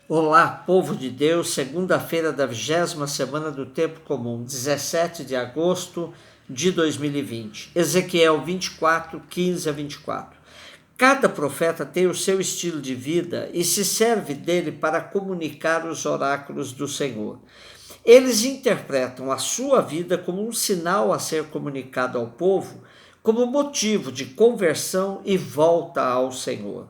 Olá, povo de Deus, segunda-feira da 20ª semana do Tempo Comum, 17 de agosto de 2020. Ezequiel 24, 15 a 24. Cada profeta tem o seu estilo de vida e se serve dele para comunicar os oráculos do Senhor. Eles interpretam a sua vida como um sinal a ser comunicado ao povo, como motivo de conversão e volta ao Senhor.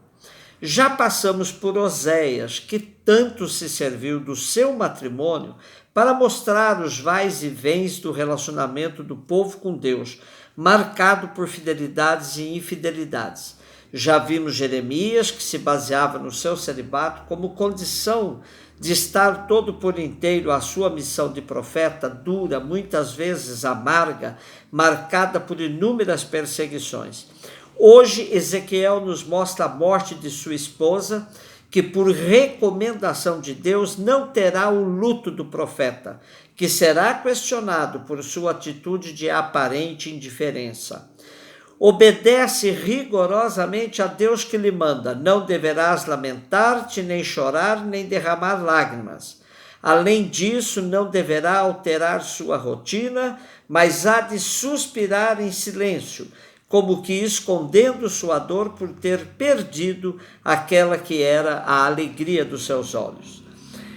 Já passamos por Oséias, que tanto se serviu do seu matrimônio para mostrar os vais e vens do relacionamento do povo com Deus, marcado por fidelidades e infidelidades. Já vimos Jeremias, que se baseava no seu celibato como condição de estar todo por inteiro à sua missão de profeta, dura, muitas vezes amarga, marcada por inúmeras perseguições. Hoje, Ezequiel nos mostra a morte de sua esposa, que por recomendação de Deus não terá o luto do profeta, que será questionado por sua atitude de aparente indiferença. Obedece rigorosamente a Deus que lhe manda: não deverás lamentar-te, nem chorar, nem derramar lágrimas. Além disso, não deverá alterar sua rotina, mas há de suspirar em silêncio, como que escondendo sua dor por ter perdido aquela que era a alegria dos seus olhos.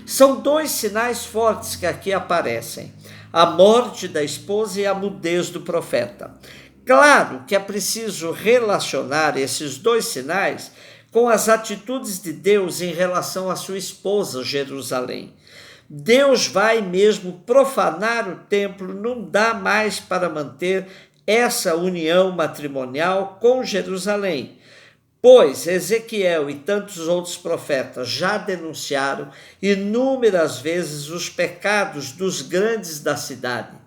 São dois sinais fortes que aqui aparecem: a morte da esposa e a mudez do profeta. Claro que é preciso relacionar esses dois sinais com as atitudes de Deus em relação à sua esposa, Jerusalém. Deus vai mesmo profanar o templo, não dá mais para manter essa união matrimonial com Jerusalém, pois Ezequiel e tantos outros profetas já denunciaram inúmeras vezes os pecados dos grandes da cidade.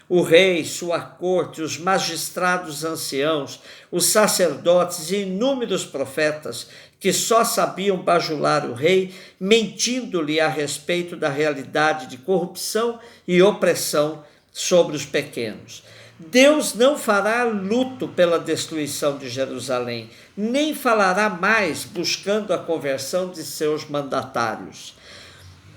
O rei, sua corte, os magistrados anciãos, os sacerdotes e inúmeros profetas que só sabiam bajular o rei, mentindo-lhe a respeito da realidade de corrupção e opressão sobre os pequenos. Deus não fará luto pela destruição de Jerusalém, nem falará mais buscando a conversão de seus mandatários.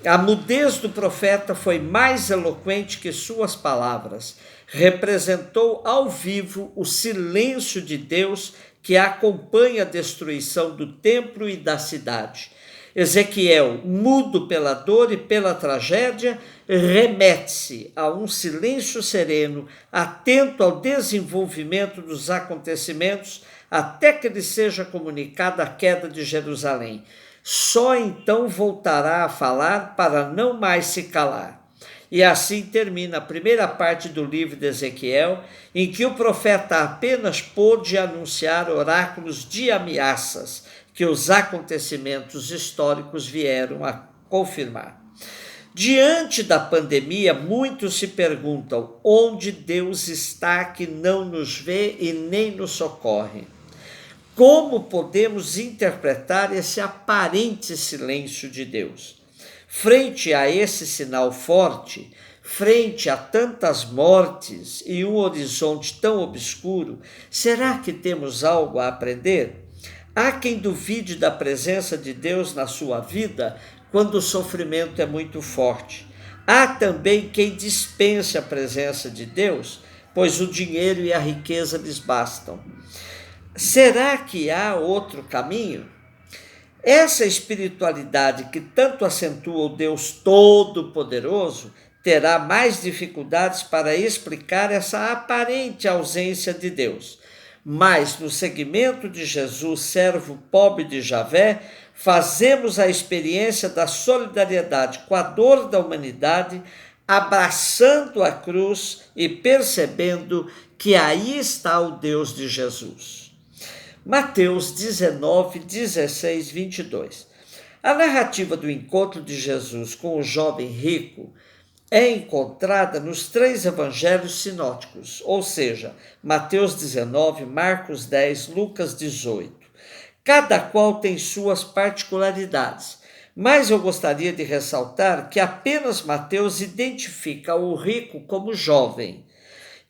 A mudez do profeta foi mais eloquente que suas palavras. Representou ao vivo o silêncio de Deus que acompanha a destruição do templo e da cidade. Ezequiel, mudo pela dor e pela tragédia, remete-se a um silêncio sereno, atento ao desenvolvimento dos acontecimentos, até que lhe seja comunicada a queda de Jerusalém. Só então voltará a falar para não mais se calar. E assim termina a primeira parte do livro de Ezequiel, em que o profeta apenas pôde anunciar oráculos de ameaças que os acontecimentos históricos vieram a confirmar. Diante da pandemia, muitos se perguntam onde Deus está que não nos vê e nem nos socorre. Como podemos interpretar esse aparente silêncio de Deus? Frente a esse sinal forte, frente a tantas mortes e um horizonte tão obscuro, será que temos algo a aprender? Há quem duvide da presença de Deus na sua vida quando o sofrimento é muito forte. Há também quem dispense a presença de Deus, pois o dinheiro e a riqueza lhes bastam. Será que há outro caminho? Essa espiritualidade que tanto acentua o Deus Todo-Poderoso terá mais dificuldades para explicar essa aparente ausência de Deus. Mas no segmento de Jesus, servo pobre de Javé, fazemos a experiência da solidariedade com a dor da humanidade, abraçando a cruz e percebendo que aí está o Deus de Jesus. Mateus 19, 16, 22. A narrativa do encontro de Jesus com o jovem rico é encontrada nos 3 evangelhos sinóticos, ou seja, Mateus 19, Marcos 10, Lucas 18. Cada qual tem suas particularidades, mas eu gostaria de ressaltar que apenas Mateus identifica o rico como jovem.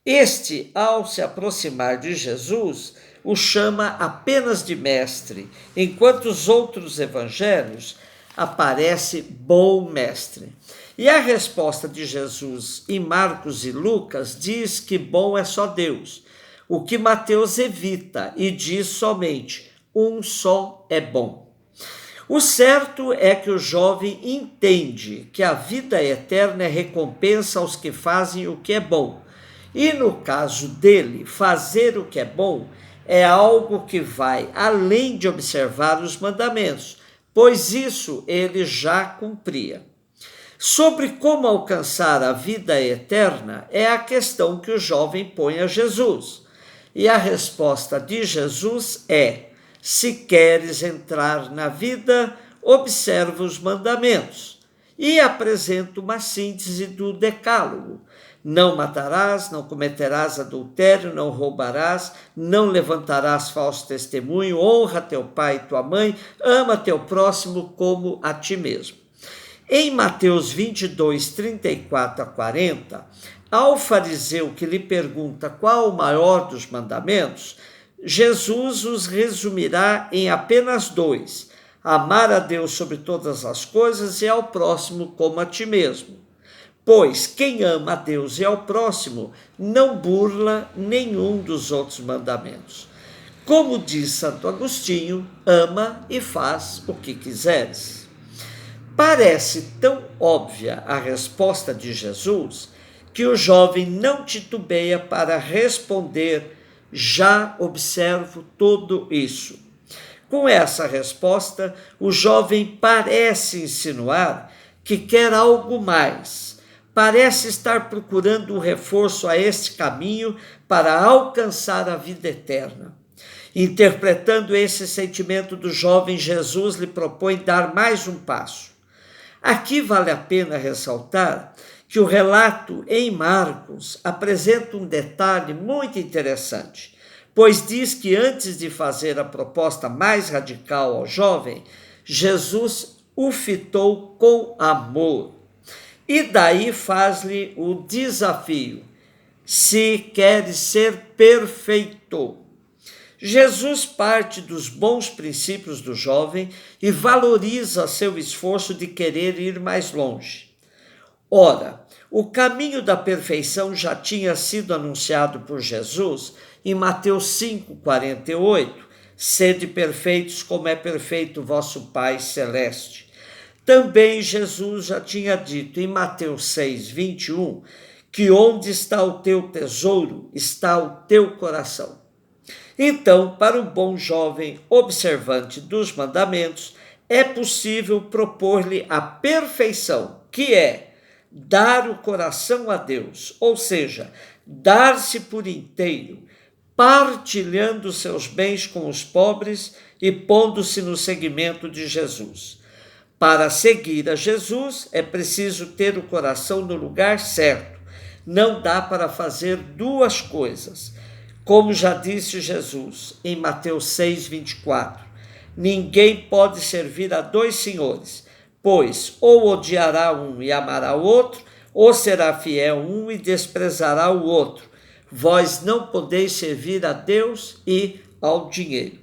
Este, ao se aproximar de Jesus, o chama apenas de mestre, enquanto os outros evangelhos aparece bom mestre. E a resposta de Jesus em Marcos e Lucas diz que bom é só Deus, o que Mateus evita e diz somente um só é bom. O certo é que o jovem entende que a vida eterna é recompensa aos que fazem o que é bom. E no caso dele, fazer o que é bom é algo que vai além de observar os mandamentos, pois isso ele já cumpria. Sobre como alcançar a vida eterna é a questão que o jovem põe a Jesus. E a resposta de Jesus é: se queres entrar na vida, observa os mandamentos. E apresenta uma síntese do decálogo. Não matarás, não cometerás adultério, não roubarás, não levantarás falso testemunho, honra teu pai e tua mãe, ama teu próximo como a ti mesmo. Em Mateus 22, 34 a 40, ao fariseu que lhe pergunta qual o maior dos mandamentos, Jesus os resumirá em apenas dois: amar a Deus sobre todas as coisas e ao próximo como a ti mesmo. Pois quem ama a Deus e ao próximo não burla nenhum dos outros mandamentos. Como diz Santo Agostinho, ama e faz o que quiseres. Parece tão óbvia a resposta de Jesus que o jovem não titubeia para responder: já observo tudo isso. Com essa resposta, o jovem parece insinuar que quer algo mais. Parece estar procurando um reforço a este caminho para alcançar a vida eterna. Interpretando esse sentimento do jovem, Jesus lhe propõe dar mais um passo. Aqui vale a pena ressaltar que o relato em Marcos apresenta um detalhe muito interessante, pois diz que antes de fazer a proposta mais radical ao jovem, Jesus o fitou com amor. E daí faz-lhe o desafio: se queres ser perfeito. Jesus parte dos bons princípios do jovem e valoriza seu esforço de querer ir mais longe. Ora, o caminho da perfeição já tinha sido anunciado por Jesus em Mateus 5,48: sede perfeitos como é perfeito vosso Pai Celeste. Também Jesus já tinha dito em Mateus 6,21 que onde está o teu tesouro, está o teu coração. Então, para o bom jovem observante dos mandamentos, é possível propor-lhe a perfeição, que é dar o coração a Deus, ou seja, dar-se por inteiro, partilhando seus bens com os pobres e pondo-se no seguimento de Jesus. Para seguir a Jesus, é preciso ter o coração no lugar certo. Não dá para fazer duas coisas. Como já disse Jesus em Mateus 6,24, ninguém pode servir a dois senhores, pois ou odiará um e amará o outro, ou será fiel um e desprezará o outro. Vós não podeis servir a Deus e ao dinheiro.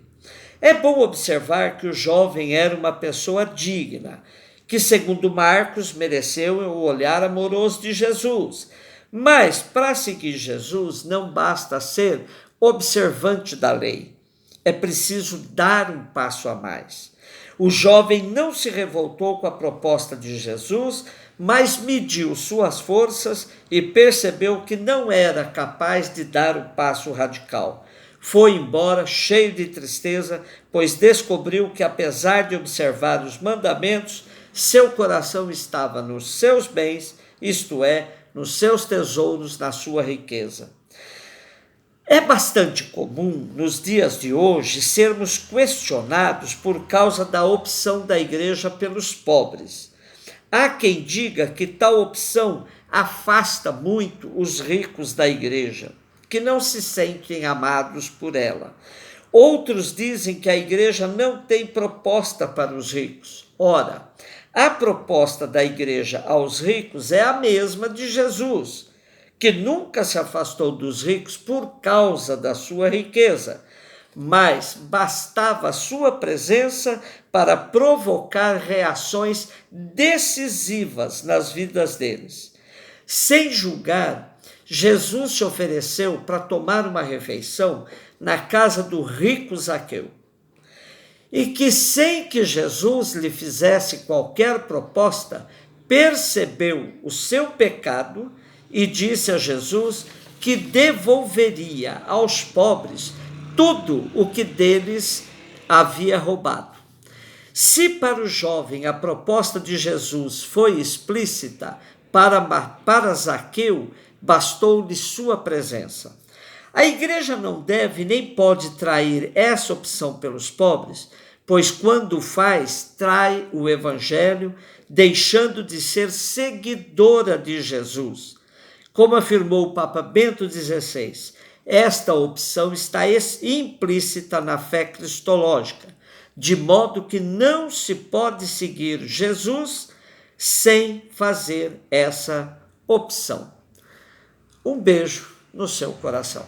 É bom observar que o jovem era uma pessoa digna, que, segundo Marcos, mereceu o olhar amoroso de Jesus. Mas, para seguir Jesus, não basta ser observante da lei. É preciso dar um passo a mais. O jovem não se revoltou com a proposta de Jesus, mas mediu suas forças e percebeu que não era capaz de dar o passo radical. Foi embora cheio de tristeza, pois descobriu que, apesar de observar os mandamentos, seu coração estava nos seus bens, isto é, nos seus tesouros, na sua riqueza. É bastante comum, nos dias de hoje, sermos questionados por causa da opção da igreja pelos pobres. Há quem diga que tal opção afasta muito os ricos da igreja, que não se sentem amados por ela. Outros dizem que a igreja não tem proposta para os ricos. Ora, a proposta da igreja aos ricos é a mesma de Jesus, que nunca se afastou dos ricos por causa da sua riqueza, mas bastava a sua presença para provocar reações decisivas nas vidas deles. Sem julgar, Jesus se ofereceu para tomar uma refeição na casa do rico Zaqueu. E que, sem que Jesus lhe fizesse qualquer proposta, percebeu o seu pecado e disse a Jesus que devolveria aos pobres tudo o que deles havia roubado. Se para o jovem a proposta de Jesus foi explícita, para Zaqueu bastou-lhe sua presença. A igreja não deve nem pode trair essa opção pelos pobres, pois quando o faz, trai o evangelho, deixando de ser seguidora de Jesus. Como afirmou o Papa Bento XVI, esta opção está implícita na fé cristológica, de modo que não se pode seguir Jesus sem fazer essa opção. Um beijo no seu coração.